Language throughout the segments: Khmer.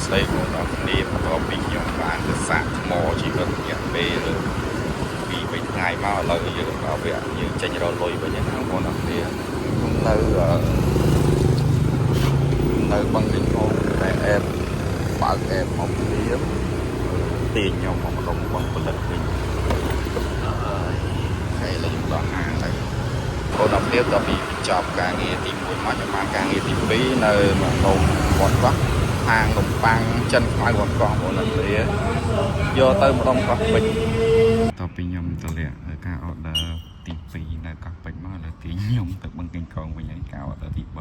ស្ដីបងប្អូនគ្នាបន្ទាប់ពីខ្ញុំបានទៅសាកថ្មជីវិតរយៈពេលពី3ថ្ងៃមកឥឡូវយើងដល់វគ្គយើងចេញរកលុយវិញណាបងប្អូនគ្នាខ្ញុំនៅបឹងកេងកងតែអេបបើកអេបមកព្រាមទាញខ្ញុំមកម្ដុំបឹងផលិតវិញហើយឥឡូវខ្ញុំដល់ហាងហើយបងប្អូនគ្នាតពីចប់ការងារទី1មកខ្ញុំបានការងារទី2នៅម្ដុំវត្តកោះហាងនំប៉័ងចិនខ្មៅវត្តកោះបងប្អូនគ្នាយកទៅម្ដុំកោះពេជ្រតពីខ្ញុំទៅលាក់ការអឺដឺទី2នៅកោះពេជ្រមកឥឡូវទីខ្ញុំទៅបឹងកេងកងវិញហើយការអឺដឺទី3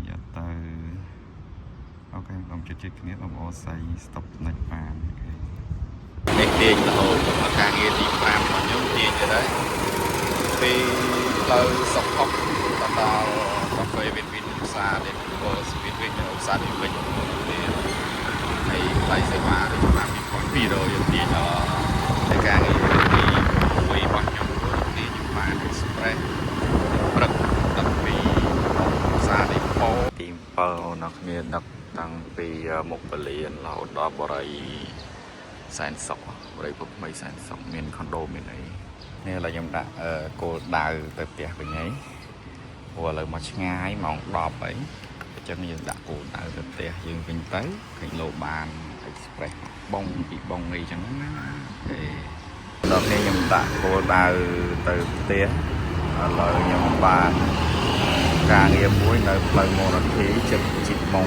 យកទៅអូខេខ្ញុំជិតគ្នាបងប្អូនស្អីស្តុបផ្នែកបាននេះទាញរហូតដល់ការងារទី5របស់ខ្ញុំទាញទៅដែរពេលផ្លូវសុខហុកដល់កាហ្វេវិនវិនឧស្សាហ៍នេះក៏ស្វីតវិញឧស្សាហ៍នេះវិញហើយថ្លៃសេវានេះតាម2200យើងទាញដល់ការងារទី1របស់ខ្ញុំទាញបាន Express ព្រឹកតាំងពីឧស្សាហ៍នេះពោទី7អ្នកគ្នាដឹកតាំងពីមុខពលានរហូតដល់បរិយសែនសុខបរិយពុកថ្មីសែនសុខមានខុនដូមានអីនេះឥឡូវខ្ញុំដាក់គោលដៅទៅផ្ទះវិញហើយព្រោះឥឡូវមកឆ្ងាយម៉ោង10ហើយអញ្ចឹងយើងដាក់គោលដៅទៅផ្ទះយើងវិញទៅឃើញលោបាន Express បងពីបងអីចឹងណាដល់នេះខ្ញុំដាក់គោលដៅទៅផ្ទះឥឡូវខ្ញុំបានការងារមួយនៅផ្លូវមរណភាពចិត្តជីកម៉ុង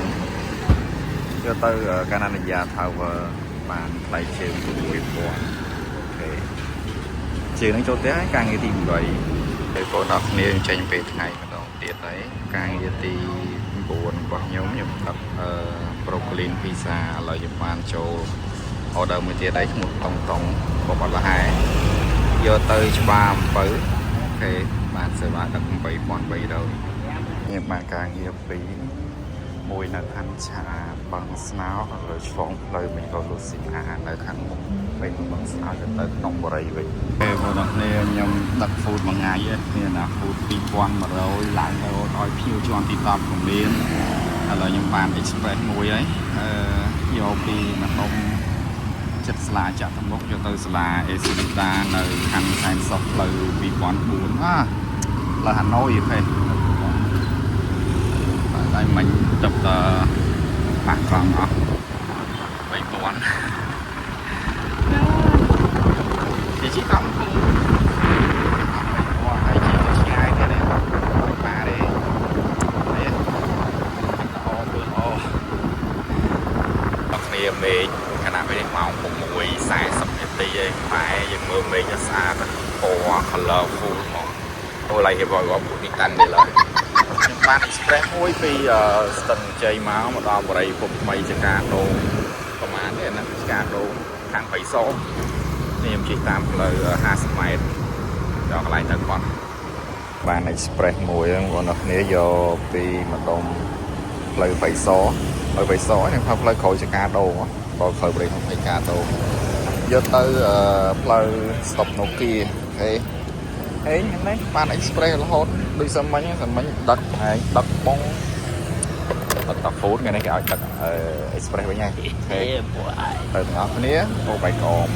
យកទៅកាណានិយា Tower បានថ្លៃជើង6000អូខេជើងនឹងចូលផ្ទះហើយការងារទី8ពេលបងប្អូនគ្នាចេញពេលថ្ងៃម្ដងទៀតហើយការងារទី9របស់ខ្ញុំដឹកbroccoli pizza ឥឡូវខ្ញុំបានចូល order មួយទៀតឯងឈ្មោះតុងតុងបបលហែយកទៅច្បារអំពៅអូខេបានសេវាដឹក8300ខ្ញុំបានការងារ2មួយនៅខាងឆាបឹងស្នោហើយឆ្លងផ្លូវវិញក៏លុស៊ីអាហារនៅខាងមុខពេលបឹងស្នោទៅក្នុងបរិយវិញពេលបងប្អូនខ្ញុំដឹក food មួយថ្ងៃមានណា food 2100ឡើងទៅឲ្យភៀវជាន់ទី10ក៏មានឥឡូវខ្ញុំបាន Express មួយហើយយកពីម្ដុំចិត្តស្លាចាក់ទៅមុខយកទៅសាលាអេស៊ីលីដានៅខាងសែនសុខផ្លូវ2004ផ្លូវហាណូយទេតែមិញទៅបាក់ក្រង់អស់3000ជាជីកំពុងហើយជីឆ្ងាយទៀតទេបាទទេនេះអូមើលអូអត់គ្នាមេឃខណៈពេលនេះម៉ោង6:40នាទីឯងម៉ែយើងមើលមេឃស្អាតពណ៌ colorful ហ្មងអូឡៃគេบอกว่าពុទ្ធិតាន់នេះឡើយខ្ញុំបាន Express មួយពីស្ទឹងជ័យមកដល់បរិយពុកថ្មីចកាដូងប្រហែលទេណាចកាដូងខាងបៃសោនេះខ្ញុំជិះតាមផ្លូវ50ម៉ែត្រដល់កន្លែងទៅគាត់បាន Express មួយហ្នឹងបងប្អូនគ្នាយកពីម្ដុំផ្លូវបៃសោហើយបៃសោនេះផ្លូវក្រោយចកាដូងក៏ផ្លូវបរិយពុកថ្មីចកាដូងយកទៅផ្លូវ Stop Nokia អូខេហេនេះបាន Express រហូតដូចសាមញ្ញដឹកហើយដឹកបងដឹកតា food ថ្ងៃនេះគេឲ្យដឹកExpress វិញហើយអូខេទៅទាំងអស់គ្នាអូបែកក្អម